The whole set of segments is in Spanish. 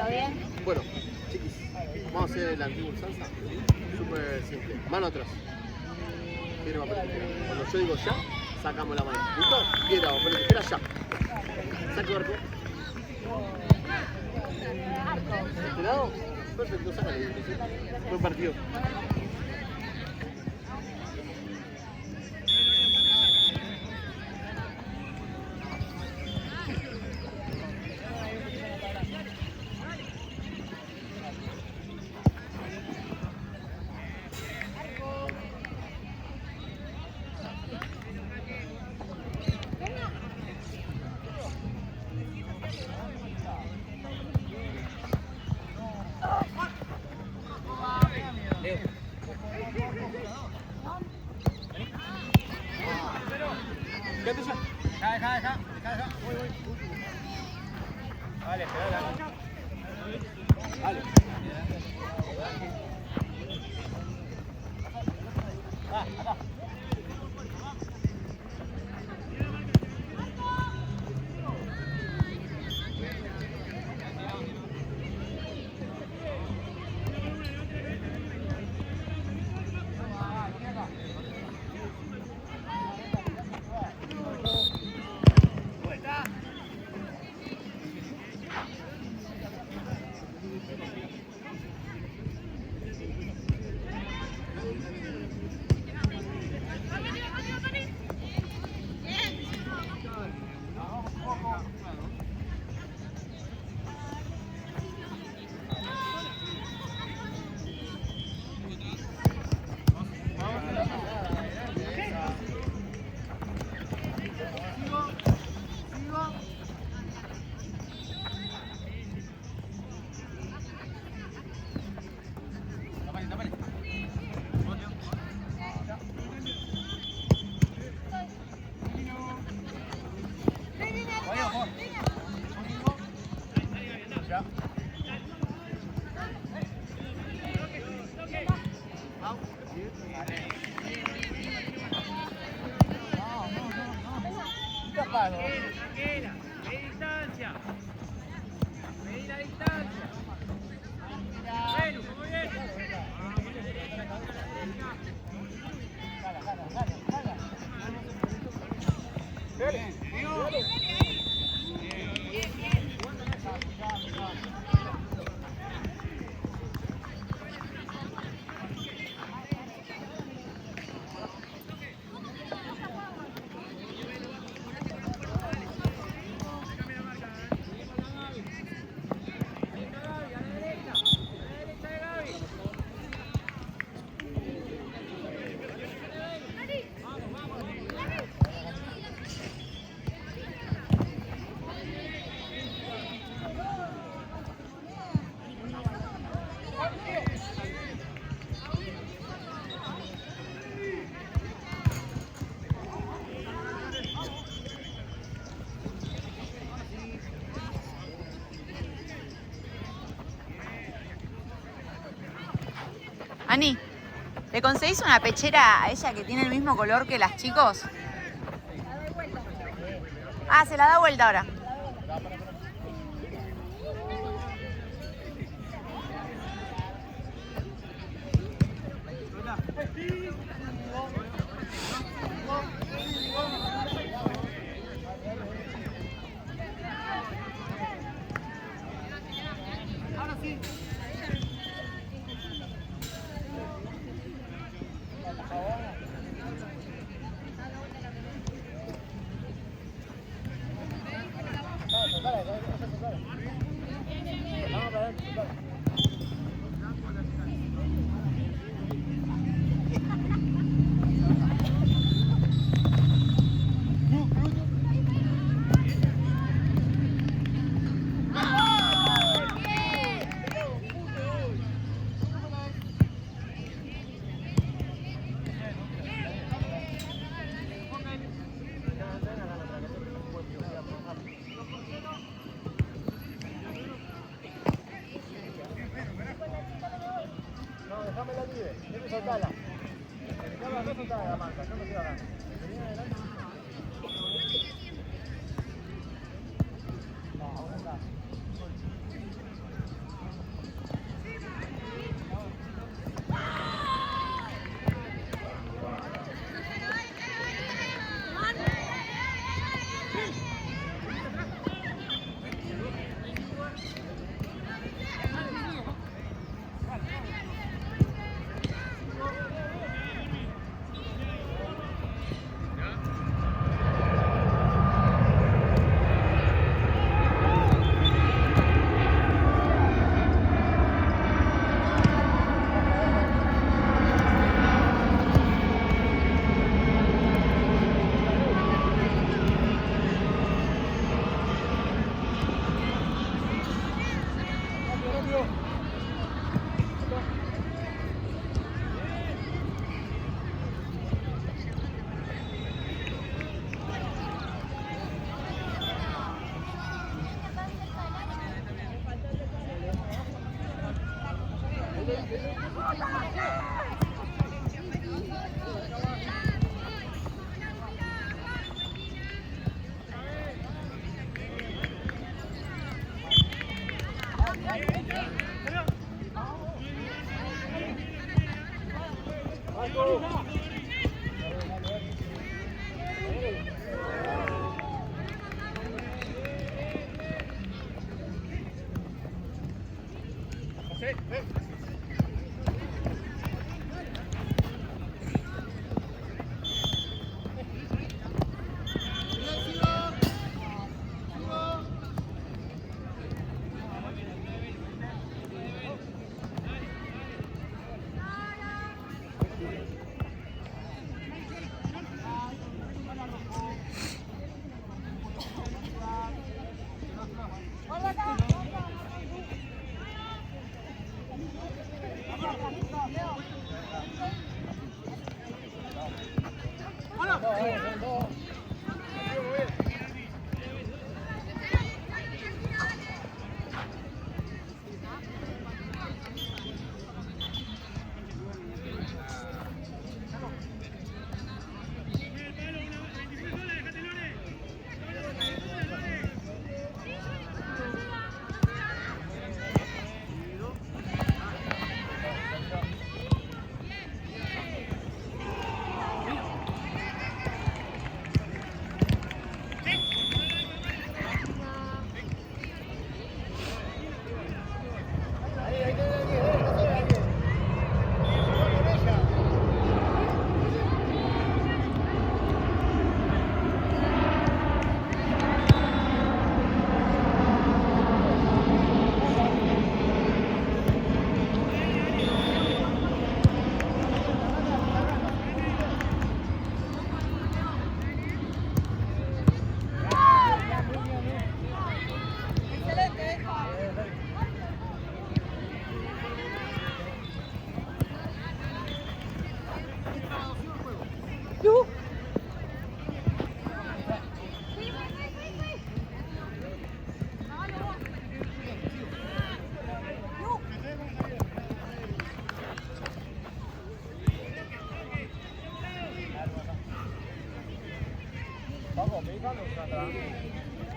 ¿Está bien? Bueno, chiquis, vamos a hacer el antiguo salsa. Súper simple. Mano atrás. Piedra, papel, tijera. Cuando yo digo ya, sacamos la mano. ¿Listo? Piedra, papel, tijera, ya. Saco arco. ¿Este lado? Perfecto, sácale. Buen partido. Quédate ya. Deja. Voy. Vale, esperala. Dale. Acá. Tranquila, medí distancia. Medí la distancia. Bueno, muy bien. Ani, ¿le conseguís una pechera a ella que tiene el mismo color que las chicos? Ah, se la da vuelta ahora. Déjamela libre, déjame soltarla. No soltarla la marca, yo me quedo acá. No, ahora está.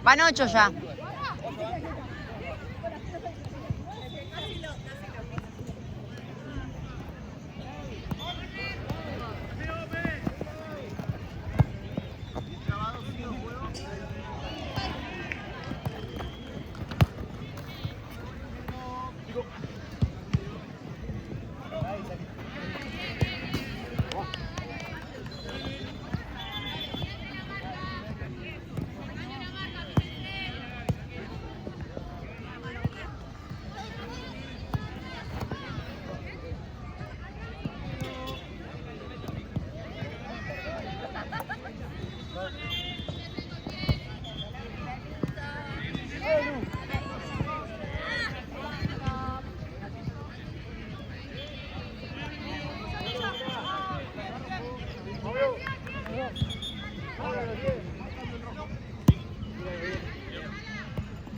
Van 8 ya.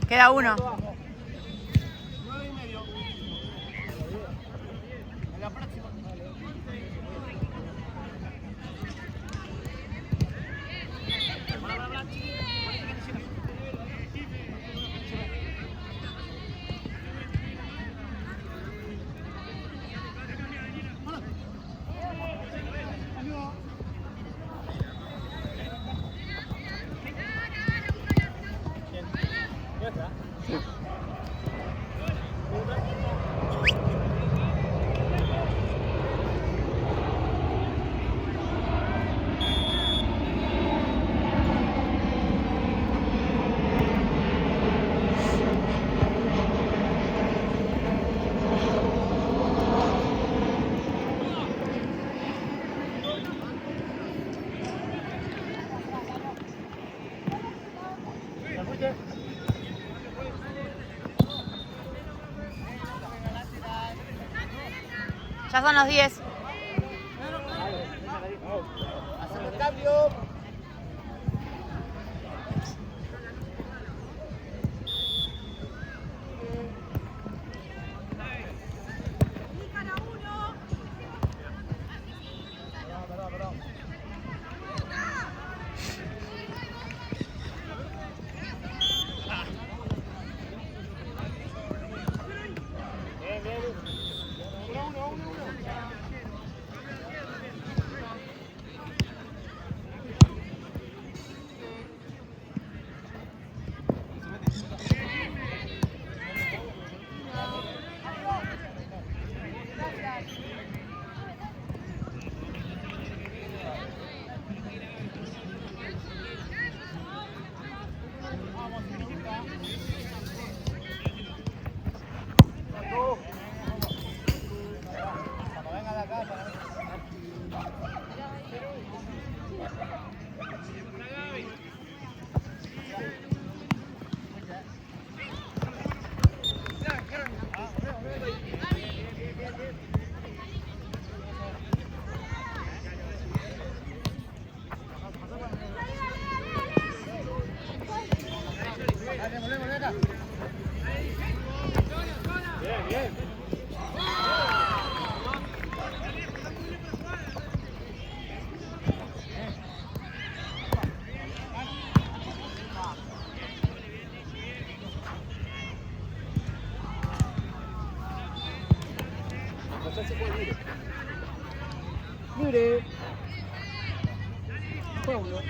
Queda uno. Ya son los 10. Hacemos el cambio. Ya se juega libre. Libre. Paulo.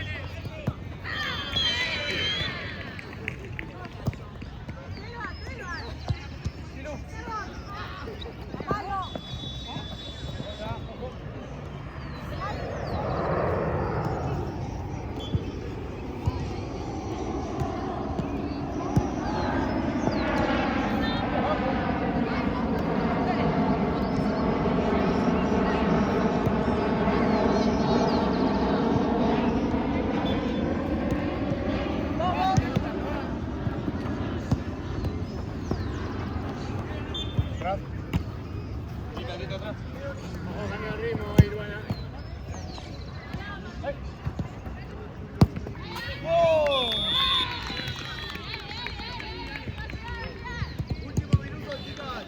Atrás. Vamos a cambiar el ritmo, Iruana. Último minuto, chicas.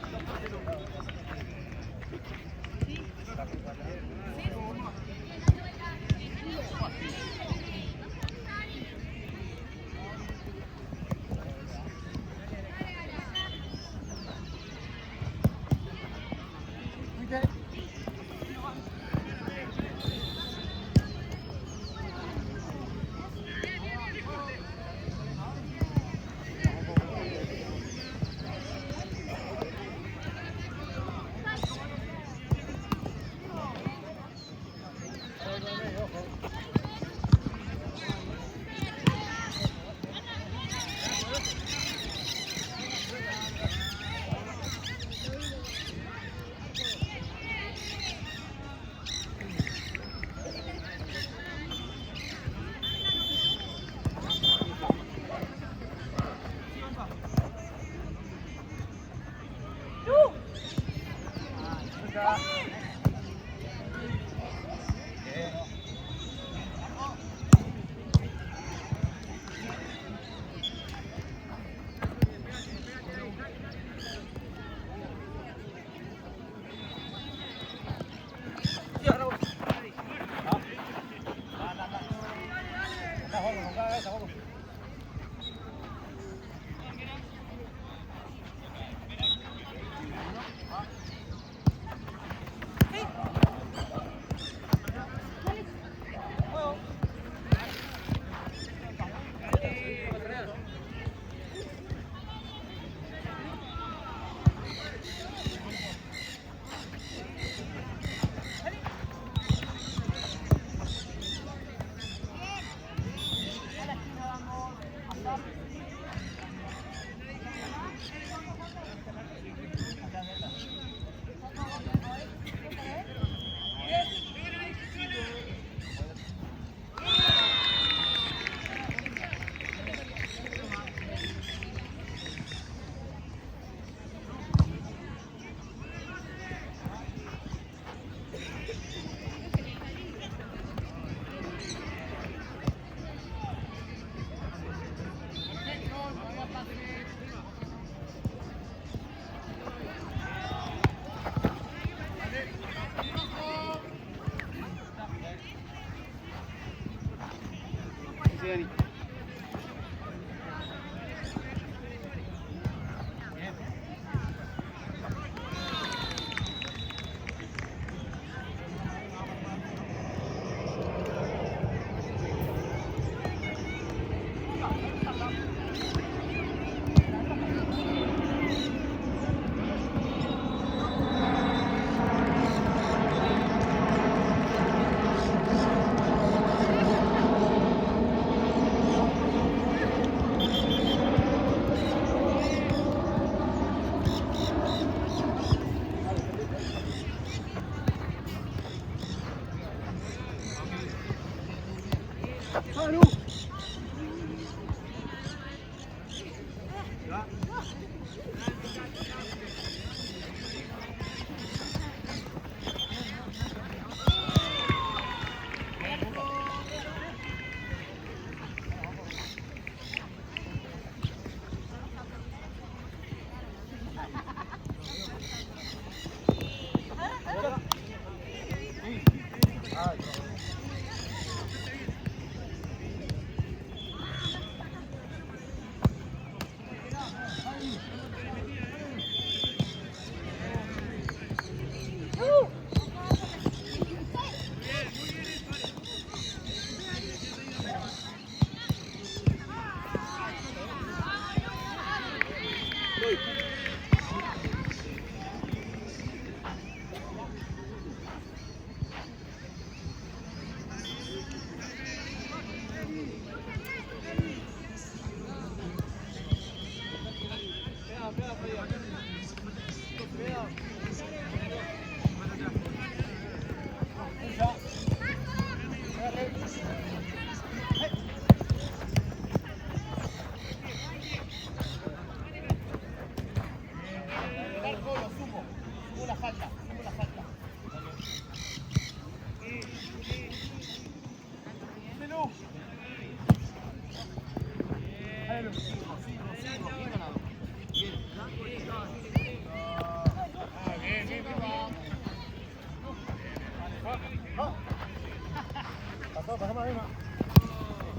Pasamos ahí,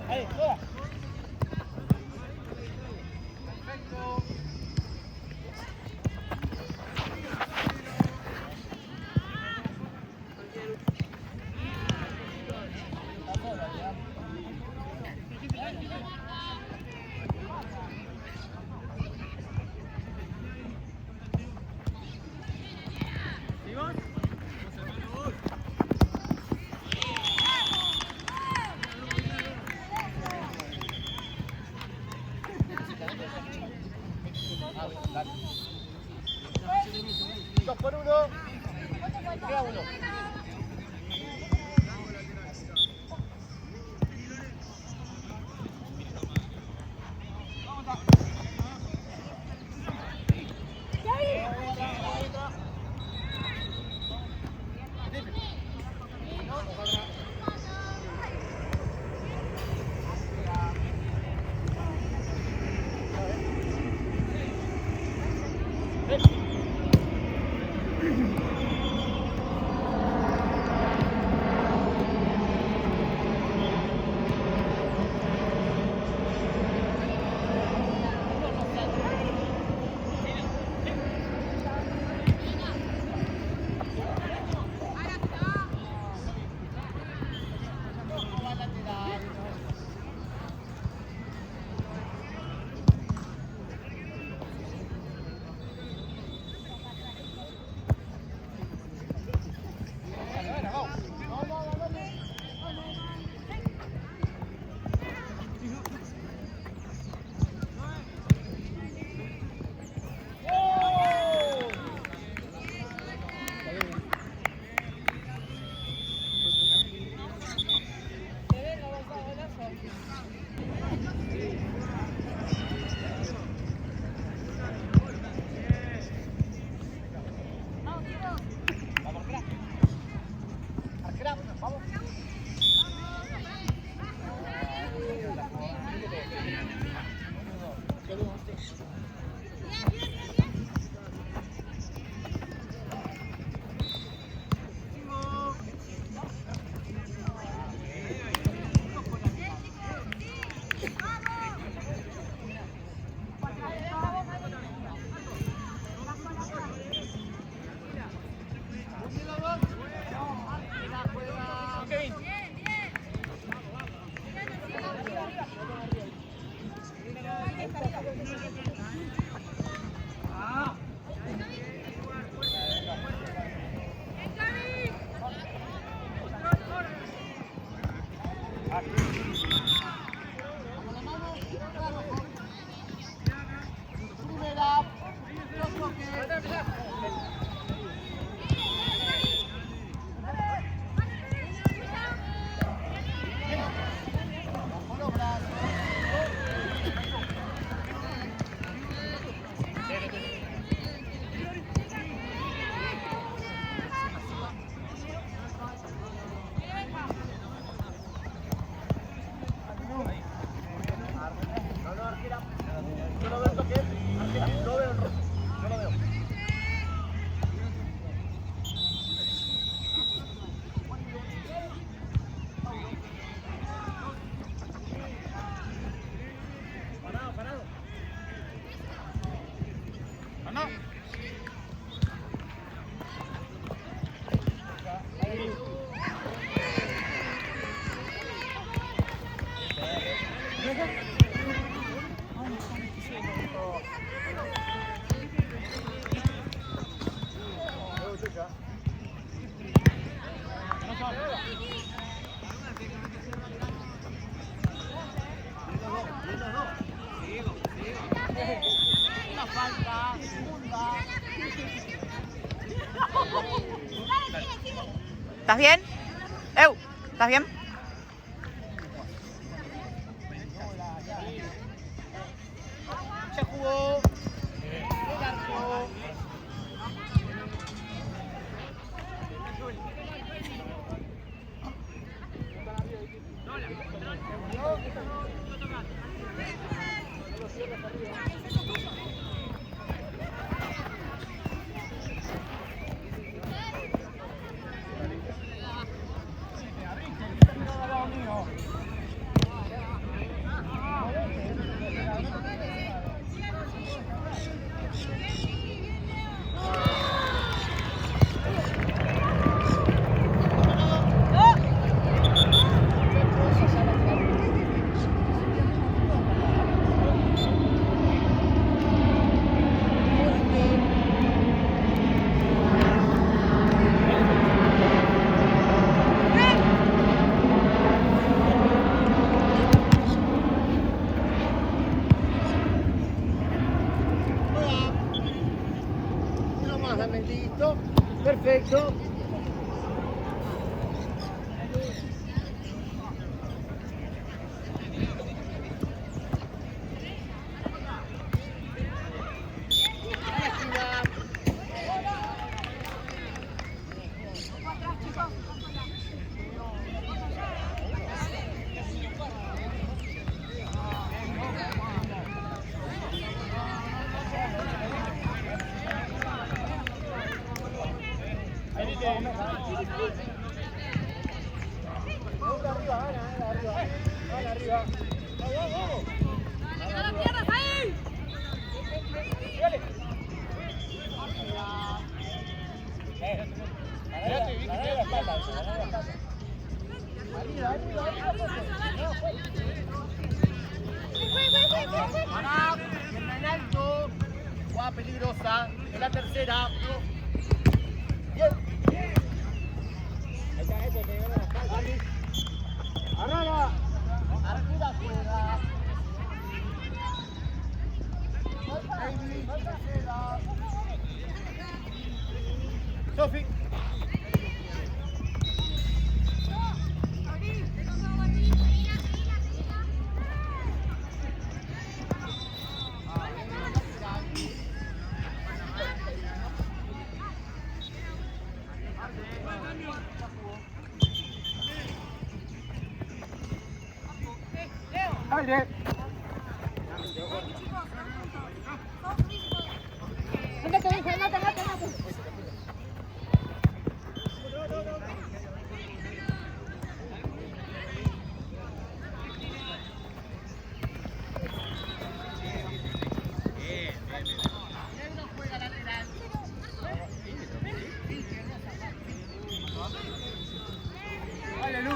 ahí, fuera. Perfecto. Dos por uno. Queda uno. Una falta, segundo. ¿Estás bien? ¡Eu! ¿Estás bien? Ya jugó. El arco. Uno más, dame listo. Perfecto. Pará, pierna en alto. Jugada peligrosa. En la tercera. Bien. Ahí está, eso, te lleva la espalda. Arrara. Arriba, afuera. Baby, tercera. Sofi. Aire. Andate, hijo, andate. Dale, Lu.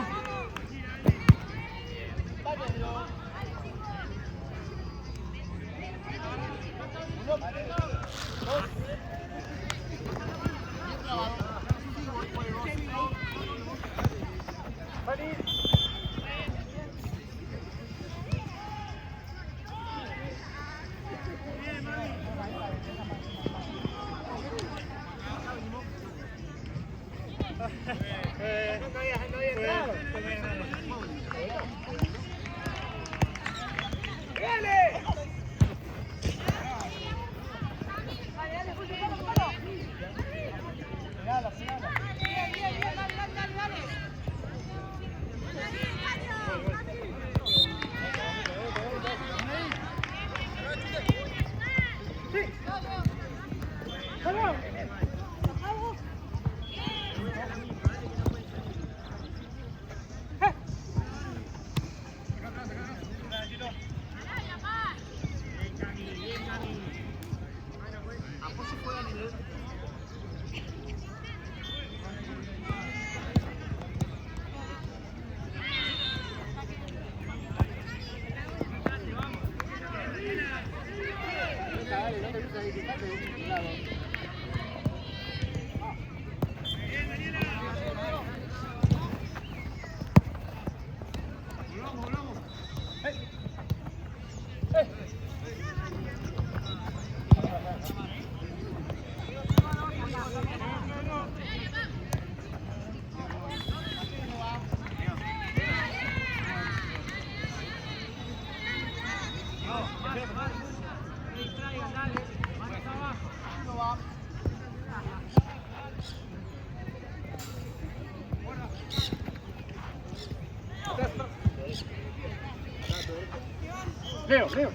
Leo, Leo.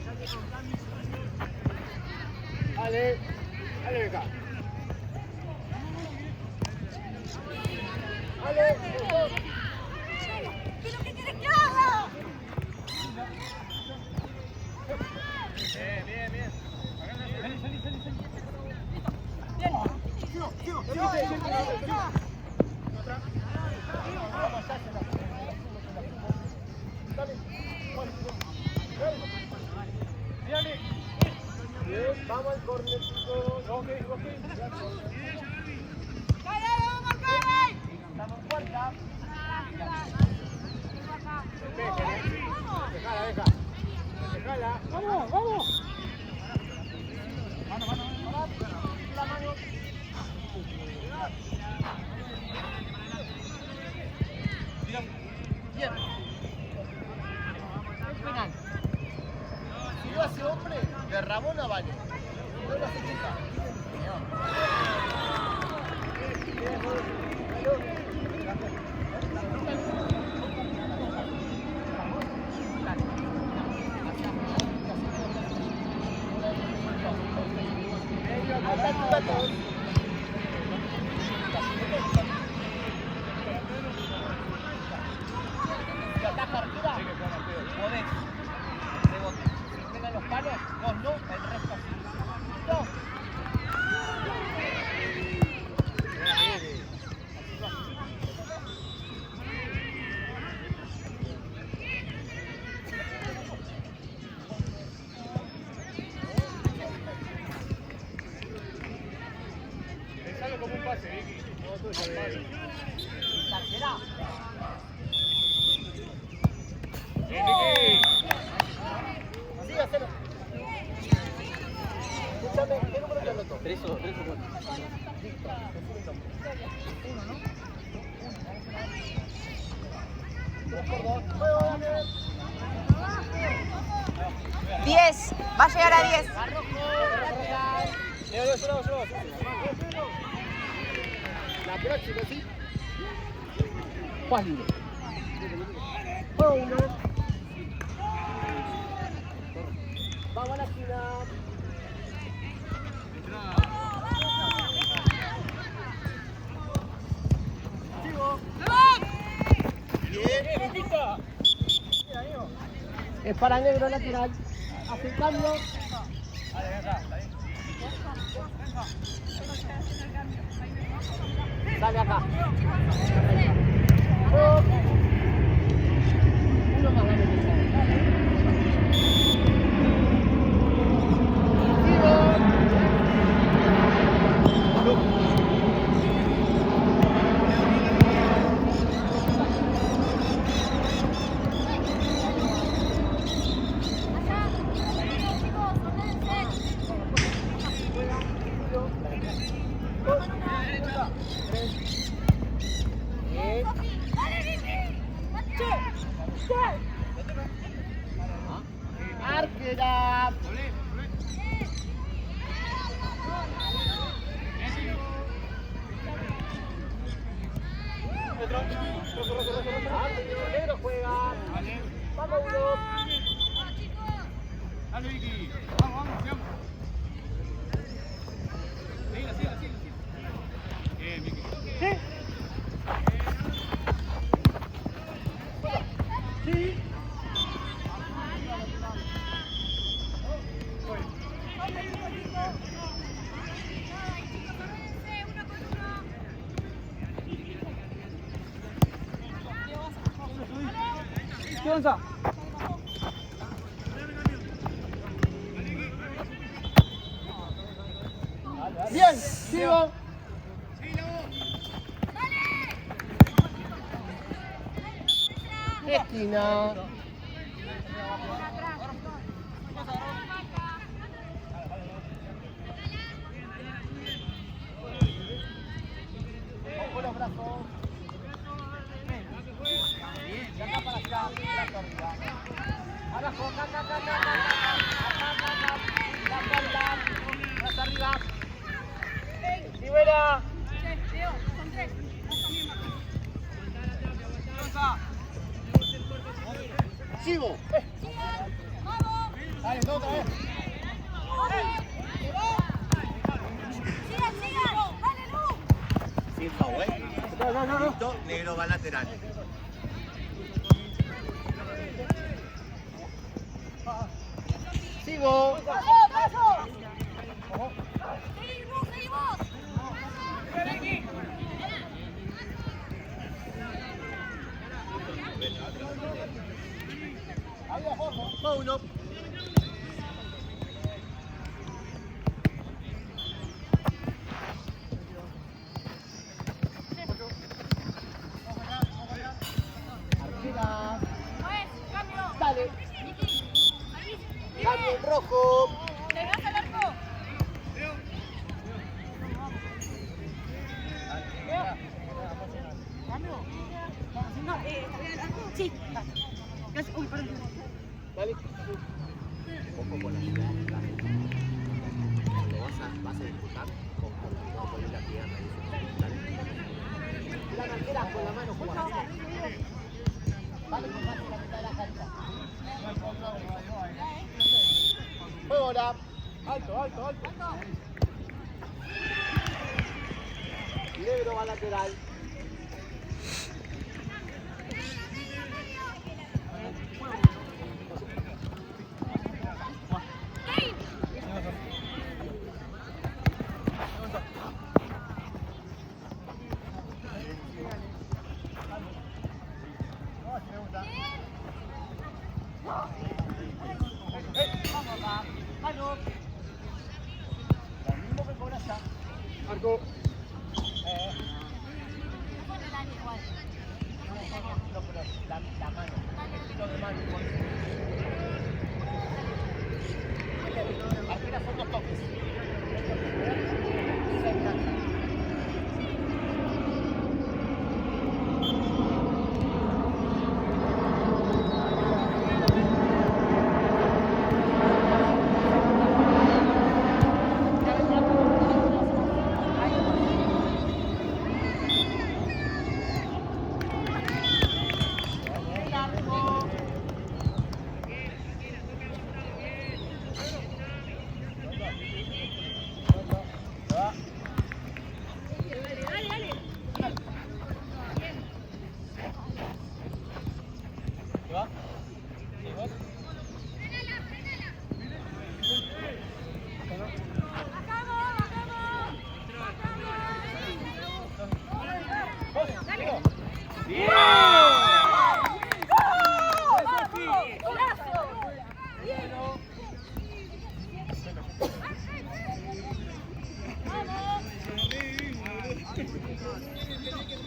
Dale, dale acá. Dale, dos. ¿Pero qué quieres que haga? Bien, bien. Salí. Bien, vamos al córner, chicos. Ok. Estamos en cuarta. Dejala. Vamos. Mano. La mano. Bien. Es penal. Si lo hace hombre, de Ramona vale. No lo hace chica. Pensalo como un pase, Vicky. Bien, Vicky. Sí, hacelo. Escúchame, ¿qué número te anotó? 3 o 4. Uno, ¿no? 3x2. Juego, dale. 10. Va a llegar a 10. La próxima, ¿sí? Juan libre. Juego 1. Vamos a la esquina. Sigo. Bien. Es para negro lateral. Hace el cambio. Dale acá. Uno más, dale. Arquera. Negro juega. Vamos uno. Dale, Vicky. Vamos, sigamos. Sigue. Bien, Vicky. Sí. ¿Qué onda? Bien, sigo. Esquina. Con los brazos. De acá para allá, brazo arriba. Abajo, acá. La espalda, brazo arriba. Libera. Sigo. Dale, otra vez. Sigan, sigan. Dale, Lu. Sin foul, ¿eh? No. Listo, negro va lateral. Sigo. ¡Paso! ¡Seguimos, seguimos! Paulo. Arquera. Pues, cambio. Dale. Niki. Ahí. Cambio en rojo. ¿Te vas al arco? No, ¿está bien el arco? Sí. Uy, perdón. Dale. Ojo con la ciudad. Cuando vas a disputar, con cuidado, poner la pierna y eso. Dale. La arquera con la mano jugada. Vale, con la mitad de la cancha. Juego ahora. Alto. Negro va lateral. Marco. La mano. De mano. Arquera son 2 toques.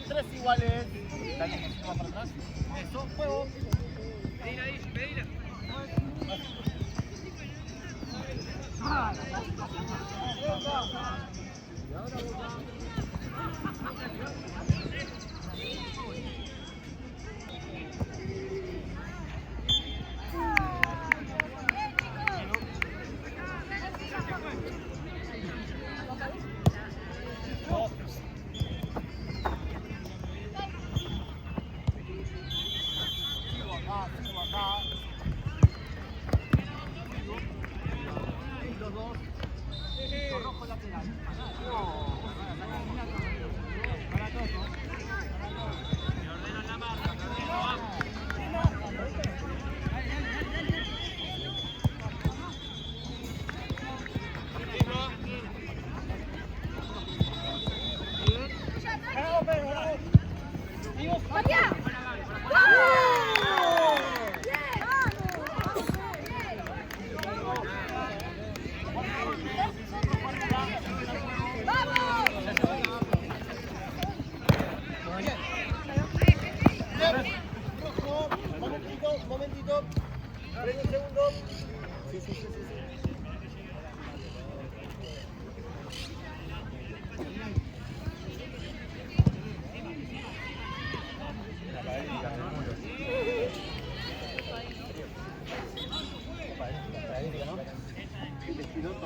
Tres iguales. Dale, va para atrás. Eso, juego. Pedila. Sigo acá. Los dos. Rojo lateral. Rojo, momentito. Freno un segundo. Sí.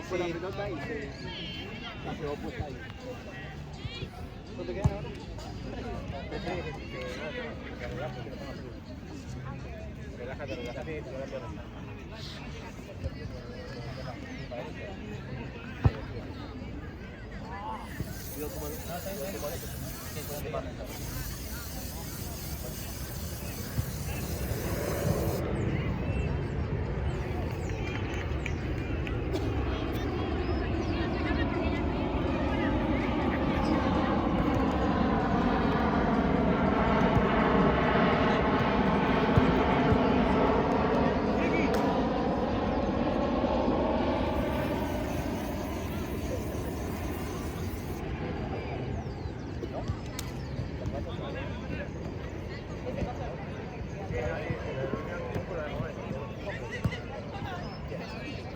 Fue la pelota y se quedó puesta ahí. ¿Cuánto quedan ahora? Relájate.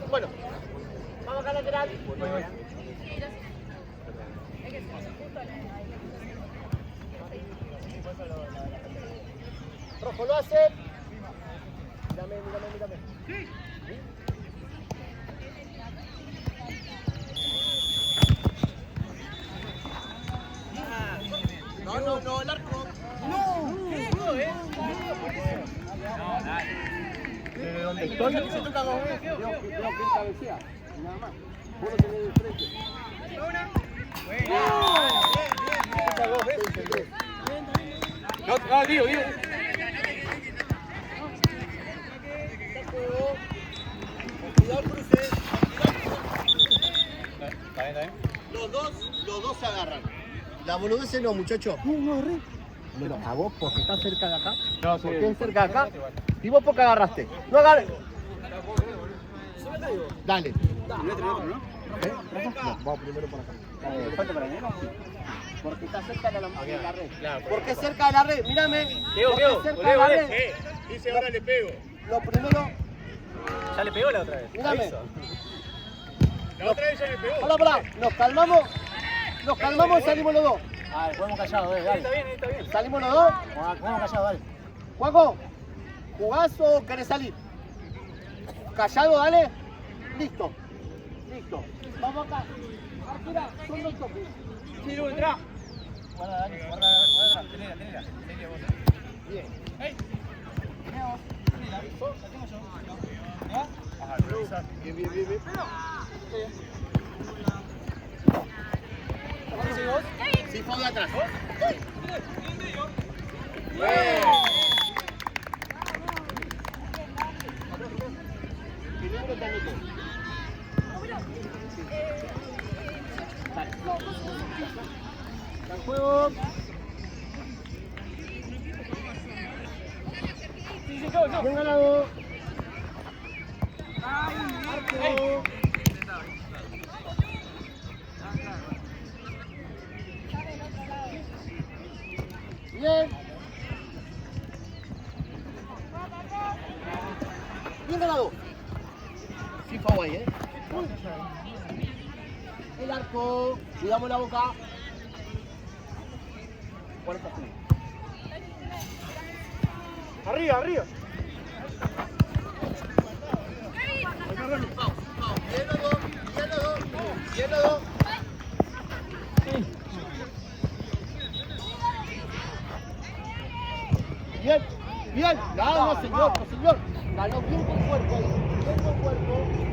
Bueno, vamos acá lateral. Rojo lo hace. Mírame. No, el arco. Desde donde estoy, se toca dos veces. Veo quién cabecea. Nada más. Vos lo tenés de frente. Se toca dos veces. No, digo. Cuidado, cruce. Está bien. Los dos se agarran. La boludez no, muchacho. No, re. Pero a vos, porque estás cerca de acá. No, sí. Porque es cerca de acá. Y vos porque agarraste. No agarres. Dale. ¿No? Vamos primero por acá. Falta para mí. Porque está cerca de la red. Claro, porque es cerca de la red. Mírame. Porque cerca de la red. Dice ahora le pego. Lo primero. ¿Ya le pegó la otra vez? Mírame. La otra vez ya le pegó. Pará. Nos calmamos y salimos los dos. Ah, jugamos callados, dale. Está bien. ¿Salimos los dos? Jugamos callados, dale. Juanjo, ¿jugás o querés salir? Callado, dale. Listo. Vamos acá. Artura, son dos toques. Sí, Lu, entra. Guarda, dale, guarda atrás. Tenela. Bien. ¡Ey! Tenela vos. Tenela. La tengo yo. ¿Ya? Ajá, revisa. Bien. ¿Qué decís vos? Sí, fue de atrás. ¿Qué número te anotó? Está en juego. Bien ganado. Arco. Bien. Bien ganado. Sí, fue guay, El arco. Cuidamos la boca. 40 segundos. Arriba. Bien los dos. Bien. Ganó, señor. Ganó bien con cuerpo ahí. Bien con cuerpo.